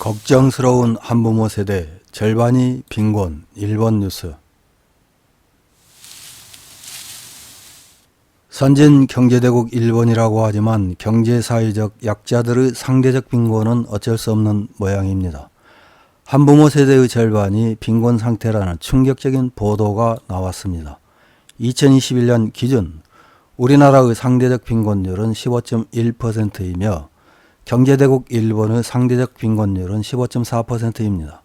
걱정스러운 한부모 세대 절반이 빈곤. 일본 뉴스. 선진 경제대국 일본이라고 하지만 경제사회적 약자들의 상대적 빈곤은 어쩔 수 없는 모양입니다. 한부모 세대의 절반이 빈곤 상태라는 충격적인 보도가 나왔습니다. 2021년 기준 우리나라의 상대적 빈곤율은 15.1%이며 경제대국 일본의 상대적 빈곤율은 15.4%입니다.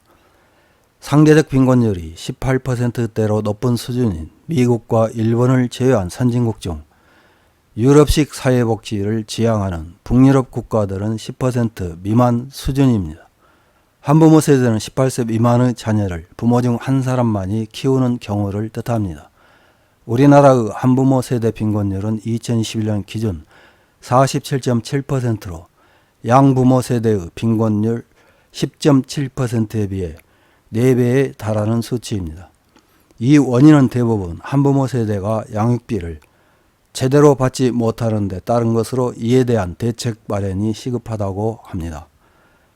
상대적 빈곤율이 18%대로 높은 수준인 미국과 일본을 제외한 선진국 중 유럽식 사회복지를 지향하는 북유럽 국가들은 10% 미만 수준입니다. 한부모 세대는 18세 미만의 자녀를 부모 중 한 사람만이 키우는 경우를 뜻합니다. 우리나라의 한부모 세대 빈곤율은 2021년 기준 47.7%로 양부모 세대의 빈곤율 10.7%에 비해 4배에 달하는 수치입니다. 이 원인은 대부분 한부모 세대가 양육비를 제대로 받지 못하는 데 따른 것으로 이에 대한 대책 마련이 시급하다고 합니다.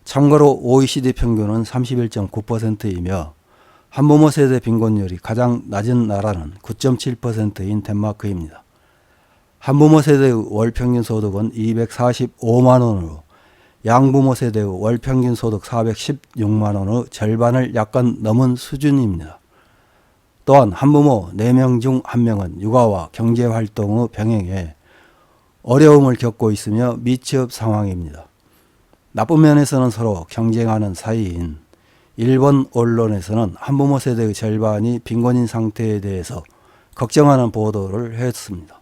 참고로 OECD 평균은 31.9%이며 한부모 세대 빈곤율이 가장 낮은 나라는 9.7%인 덴마크입니다. 한부모 세대의 월평균 소득은 245만 원으로 양부모 세대의 월평균 소득 416만원의 절반을 약간 넘은 수준입니다. 또한 한부모 4명 중 1명은 육아와 경제활동의 병행에 어려움을 겪고 있으며 미취업 상황입니다. 나쁜 면에서는 서로 경쟁하는 사이인 일본 언론에서는 한부모 세대의 절반이 빈곤인 상태에 대해서 걱정하는 보도를 했습니다.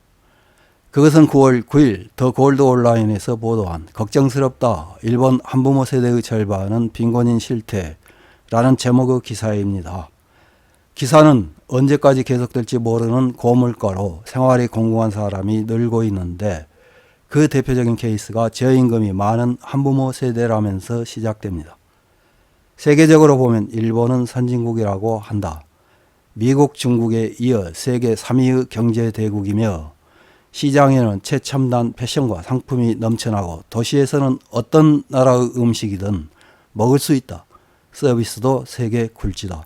그것은 9월 9일 더 골드 온라인에서 보도한 걱정스럽다 일본 한부모 세대의 절반은 빈곤인 실태라는 제목의 기사입니다. 기사는 언제까지 계속될지 모르는 고물가로 생활이 공고한 사람이 늘고 있는데 그 대표적인 케이스가 저임금이 많은 한부모 세대라면서 시작됩니다. 세계적으로 보면 일본은 선진국이라고 한다. 미국, 중국에 이어 세계 3위의 경제대국이며 시장에는 최첨단 패션과 상품이 넘쳐나고 도시에서는 어떤 나라의 음식이든 먹을 수 있다. 서비스도 세계 굴지다.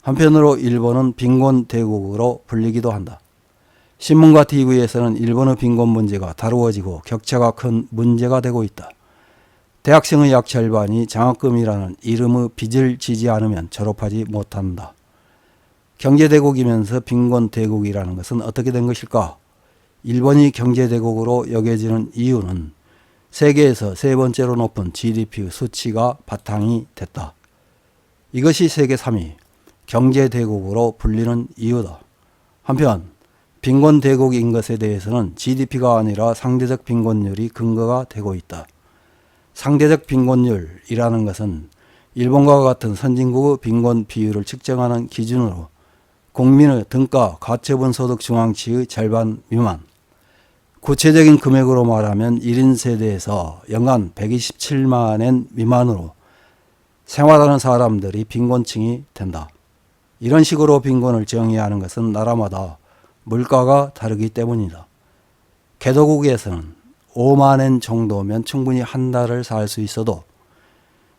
한편으로 일본은 빈곤 대국으로 불리기도 한다. 신문과 TV에서는 일본의 빈곤 문제가 다루어지고 격차가 큰 문제가 되고 있다. 대학생의 약 절반이 장학금이라는 이름의 빚을 지지 않으면 졸업하지 못한다. 경제대국이면서 빈곤 대국이라는 것은 어떻게 된 것일까? 일본이 경제대국으로 여겨지는 이유는 세계에서 세 번째로 높은 GDP 수치가 바탕이 됐다. 이것이 세계 3위 경제대국으로 불리는 이유다. 한편 빈곤대국인 것에 대해서는 GDP가 아니라 상대적 빈곤율이 근거가 되고 있다. 상대적 빈곤율이라는 것은 일본과 같은 선진국의 빈곤 비율을 측정하는 기준으로 국민의 등가 가처분 소득 중앙치의 절반 미만, 구체적인 금액으로 말하면 1인 세대에서 연간 127만엔 미만으로 생활하는 사람들이 빈곤층이 된다. 이런 식으로 빈곤을 정의하는 것은 나라마다 물가가 다르기 때문이다. 개도국에서는 5만엔 정도면 충분히 한 달을 살 수 있어도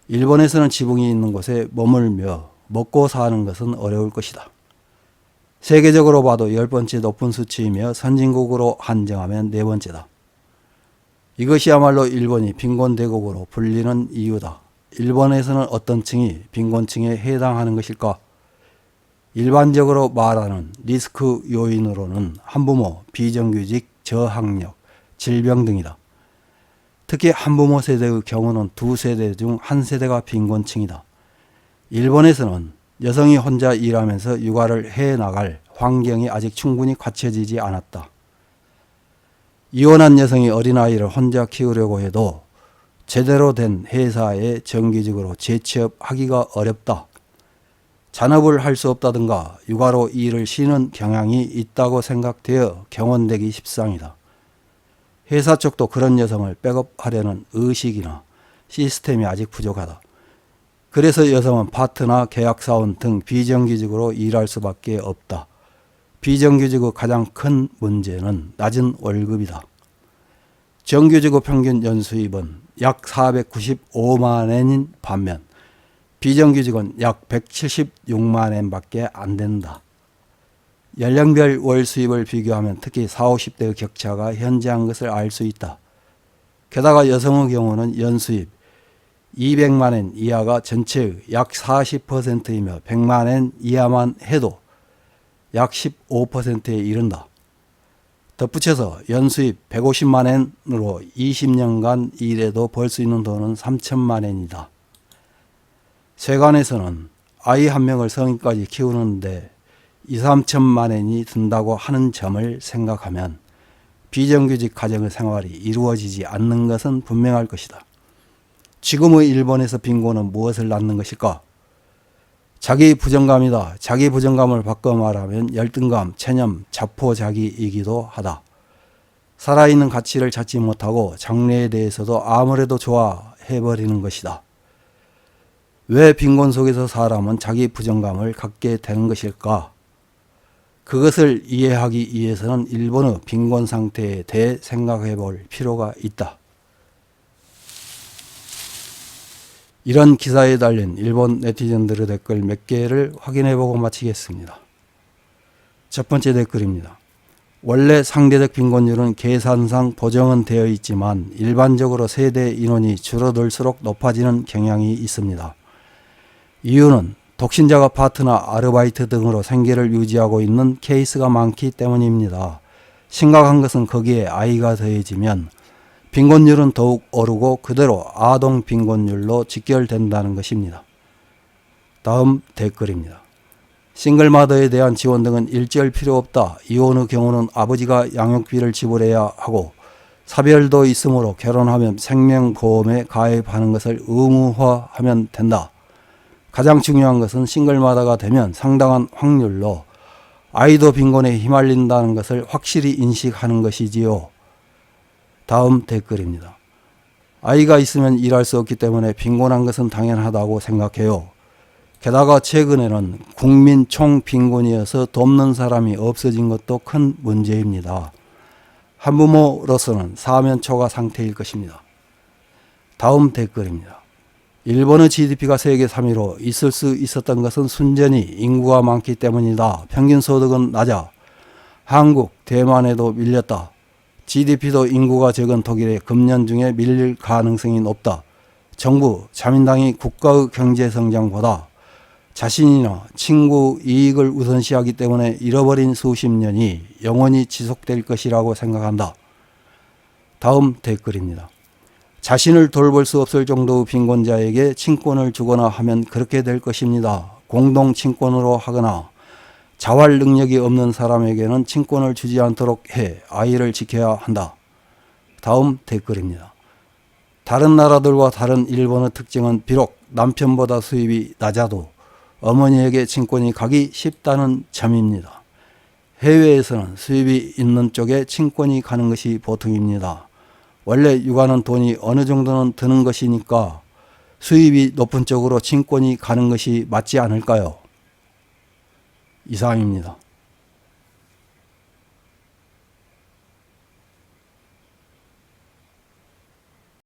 일본에서는 지붕이 있는 곳에 머물며 먹고 사는 것은 어려울 것이다. 세계적으로 봐도 10번째 높은 수치이며 선진국으로 한정하면 4번째다. 이것이야말로 일본이 빈곤대국으로 불리는 이유다. 일본에서는 어떤 층이 빈곤층에 해당하는 것일까? 일반적으로 말하는 리스크 요인으로는 한부모, 비정규직, 저학력, 질병 등이다. 특히 한부모 세대의 경우는 두 세대 중 한 세대가 빈곤층이다. 일본에서는 여성이 혼자 일하면서 육아를 해나갈 환경이 아직 충분히 갖춰지지 않았다. 이혼한 여성이 어린아이를 혼자 키우려고 해도 제대로 된 회사에 정규직으로 재취업하기가 어렵다. 잔업을 할 수 없다든가 육아로 일을 쉬는 경향이 있다고 생각되어 경원되기 십상이다. 회사 쪽도 그런 여성을 백업하려는 의식이나 시스템이 아직 부족하다. 그래서 여성은 파트나 계약사원 등 비정규직으로 일할 수밖에 없다. 비정규직의 가장 큰 문제는 낮은 월급이다. 정규직업 평균 연수입은 약 495만 엔인 반면 비정규직은 약 176만 엔밖에 안 된다. 연령별 월 수입을 비교하면 특히 40, 50대의 격차가 현저한 것을 알 수 있다. 게다가 여성의 경우는 연수입 200만 엔 이하가 전체의 약 40%이며 100만 엔 이하만 해도 약 15%에 이른다. 덧붙여서 연수입 150만 엔으로 20년간 일해도 벌 수 있는 돈은 3천만 엔이다. 세관에서는 아이 한 명을 성인까지 키우는데 2, 3천만 엔이 든다고 하는 점을 생각하면 비정규직 가정의 생활이 이루어지지 않는 것은 분명할 것이다. 지금의 일본에서 빈곤은 무엇을 낳는 것일까? 자기 부정감이다. 자기 부정감을 바꿔 말하면 열등감, 체념, 자포자기이기도 하다. 살아있는 가치를 찾지 못하고 장래에 대해서도 아무래도 좋아해버리는 것이다. 왜 빈곤 속에서 사람은 자기 부정감을 갖게 되는 것일까? 그것을 이해하기 위해서는 일본의 빈곤 상태에 대해 생각해 볼 필요가 있다. 이런 기사에 달린 일본 네티즌들의 댓글 몇 개를 확인해 보고 마치겠습니다. 첫 번째 댓글입니다. 원래 상대적 빈곤율은 계산상 보정은 되어 있지만 일반적으로 세대 인원이 줄어들수록 높아지는 경향이 있습니다. 이유는 독신자가 파트나 아르바이트 등으로 생계를 유지하고 있는 케이스가 많기 때문입니다. 심각한 것은 거기에 아이가 더해지면 빈곤율은 더욱 오르고 그대로 아동 빈곤율로 직결된다는 것입니다. 다음 댓글입니다. 싱글마더에 대한 지원 등은 일절 필요 없다. 이혼의 경우는 아버지가 양육비를 지불해야 하고 사별도 있으므로 결혼하면 생명보험에 가입하는 것을 의무화하면 된다. 가장 중요한 것은 싱글마다가 되면 상당한 확률로 아이도 빈곤에 휘말린다는 것을 확실히 인식하는 것이지요. 다음 댓글입니다. 아이가 있으면 일할 수 없기 때문에 빈곤한 것은 당연하다고 생각해요. 게다가 최근에는 국민 총빈곤이어서 돕는 사람이 없어진 것도 큰 문제입니다. 한부모로서는 사면초가 상태일 것입니다. 다음 댓글입니다. 일본의 GDP가 세계 3위로 있을 수 있었던 것은 순전히 인구가 많기 때문이다. 평균 소득은 낮아. 한국, 대만에도 밀렸다. GDP도 인구가 적은 독일에 금년 중에 밀릴 가능성이 높다. 정부, 자민당이 국가의 경제 성장보다 자신이나 친구 이익을 우선시하기 때문에 잃어버린 수십 년이 영원히 지속될 것이라고 생각한다. 다음 댓글입니다. 자신을 돌볼 수 없을 정도의 빈곤자에게 친권을 주거나 하면 그렇게 될 것입니다. 공동 친권으로 하거나 자활 능력이 없는 사람에게는 친권을 주지 않도록 해 아이를 지켜야 한다. 다음 댓글입니다. 다른 나라들과 다른 일본의 특징은 비록 남편보다 수입이 낮아도 어머니에게 친권이 가기 쉽다는 점입니다. 해외에서는 수입이 있는 쪽에 친권이 가는 것이 보통입니다. 원래 육아는 돈이 어느 정도는 드는 것이니까 수입이 높은 쪽으로 친권이 가는 것이 맞지 않을까요? 이상입니다.